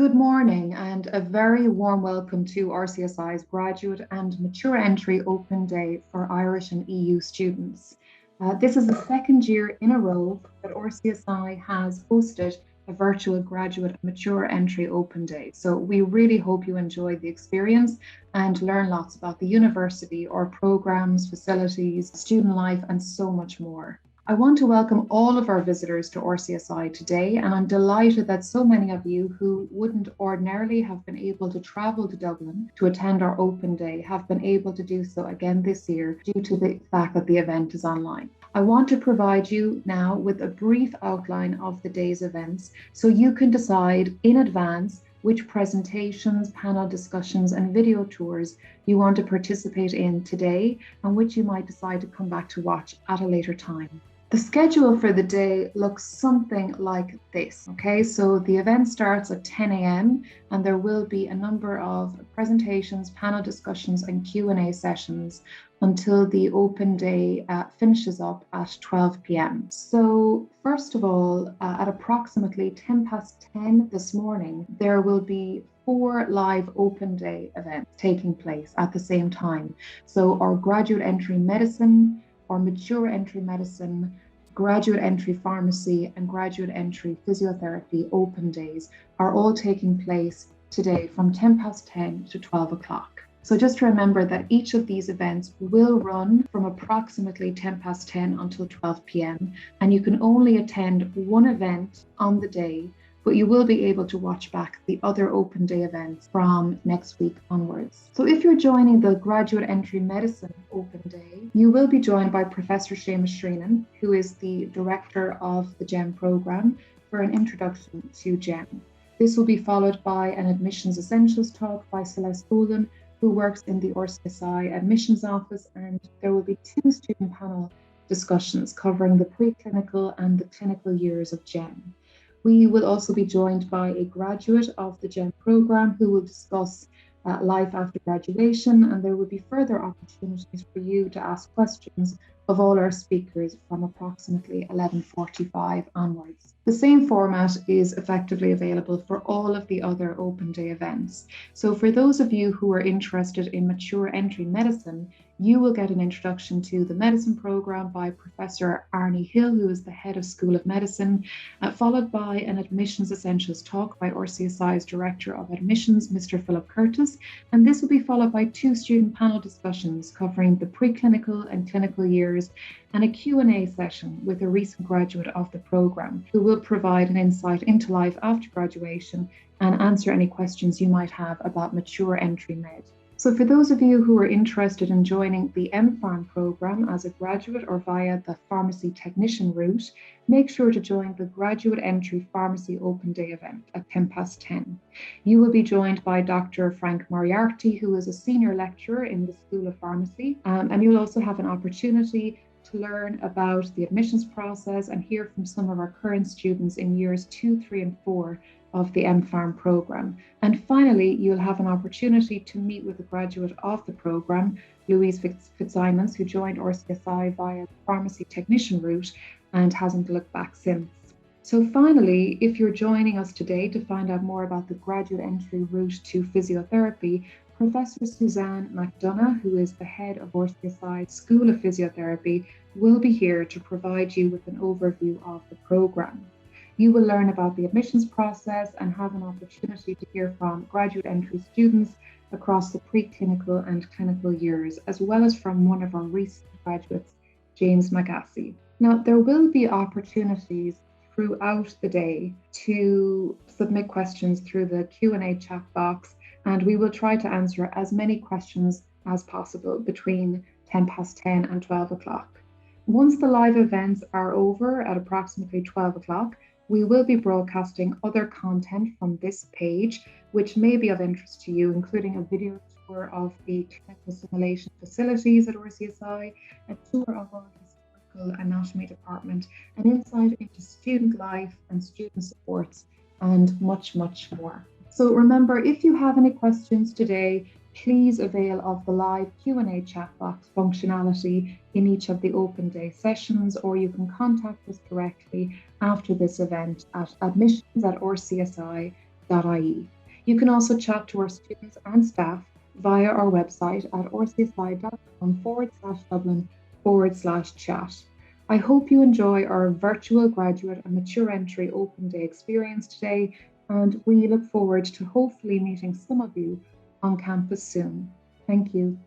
Good morning and a very warm welcome to RCSI's Graduate and Mature Entry Open Day for Irish and EU students. This is the second year in a row that RCSI has hosted a virtual Graduate and Mature Entry Open Day. So we really hope you enjoy the experience and learn lots about the university, our programs, facilities, student life, and so much more. I want to welcome all of our visitors to RCSI today, and I'm delighted that so many of you who wouldn't ordinarily have been able to travel to Dublin to attend our open day have been able to do so again this year due to the fact that the event is online. I want to provide you now with a brief outline of the day's events so you can decide in advance which presentations, panel discussions, and video tours you want to participate in today and which you might decide to come back to watch at a later time. The schedule for the day looks something like this, okay? So the event starts at 10 a.m. and there will be a number of presentations, panel discussions and Q&A sessions until the open day finishes up at 12 p.m. So first of all, at approximately 10 past 10 this morning, there will be 4 live open day events taking place at the same time. So our graduate entry medicine, our mature entry medicine, graduate entry pharmacy, and graduate entry physiotherapy open days are all taking place today from 10 past 10 to 12 o'clock. So just remember that each of these events will run from approximately 10 past 10 until 12 p.m. and you can only attend one event on the day, but you will be able to watch back the other open day events from next week onwards. So if you're joining the Graduate Entry Medicine Open Day, you will be joined by Professor Seamus Shreenan, who is the director of the GEM program, for an introduction to GEM. This will be followed by an Admissions Essentials talk by Celeste Bolan, who works in the RCSI Admissions Office, and there will be 2 student panel discussions covering the preclinical and the clinical years of GEM. We will also be joined by a graduate of the GEM program who will discuss life after graduation, and there will be further opportunities for you to ask questions of all our speakers from approximately 11:45 onwards. The same format is effectively available for all of the other open day events. So for those of you who are interested in mature entry medicine, you will get an introduction to the medicine program by Professor Arnie Hill, who is the head of School of Medicine, followed by an Admissions Essentials talk by RCSI's Director of Admissions, Mr. Philip Curtis, and this will be followed by 2 student panel discussions covering the preclinical and clinical years and a Q&A session with a recent graduate of the program who will provide an insight into life after graduation and answer any questions you might have about mature entry med. So for those of you who are interested in joining the MPharm program as a graduate or via the pharmacy technician route, make sure to join the Graduate Entry Pharmacy Open Day event at 10 past 10. You will be joined by Dr. Frank Moriarty, who is a senior lecturer in the School of Pharmacy, and you'll also have an opportunity to learn about the admissions process and hear from some of our current students in years 2, 3, and 4 of the MPharm program. And finally, you'll have an opportunity to meet with a graduate of the program, Louise Fitzsimons, who joined RCSI via the pharmacy technician route and hasn't looked back since. So finally, if you're joining us today to find out more about the graduate entry route to physiotherapy, Professor Suzanne McDonough, who is the head of RCSI's School of Physiotherapy, will be here to provide you with an overview of the program. You will learn about the admissions process and have an opportunity to hear from graduate entry students across the preclinical and clinical years, as well as from one of our recent graduates, James Magassi. Now, there will be opportunities throughout the day to submit questions through the Q&A chat box, and we will try to answer as many questions as possible between 10 past 10 and 12 o'clock. Once the live events are over at approximately 12 o'clock, we will be broadcasting other content from this page, which may be of interest to you, including a video tour of the clinical simulation facilities at RCSI, a tour of our historical anatomy department, an insight into student life and student supports, and much, much more. So remember, if you have any questions today, please avail of the live Q&A chat box functionality in each of the open day sessions, or you can contact us directly after this event at admissions@rcsi.ie. You can also chat to our students and staff via our website at rcsi.com/Dublin/chat. I hope you enjoy our virtual graduate and mature entry open day experience today, and we look forward to hopefully meeting some of you on campus soon. Thank you.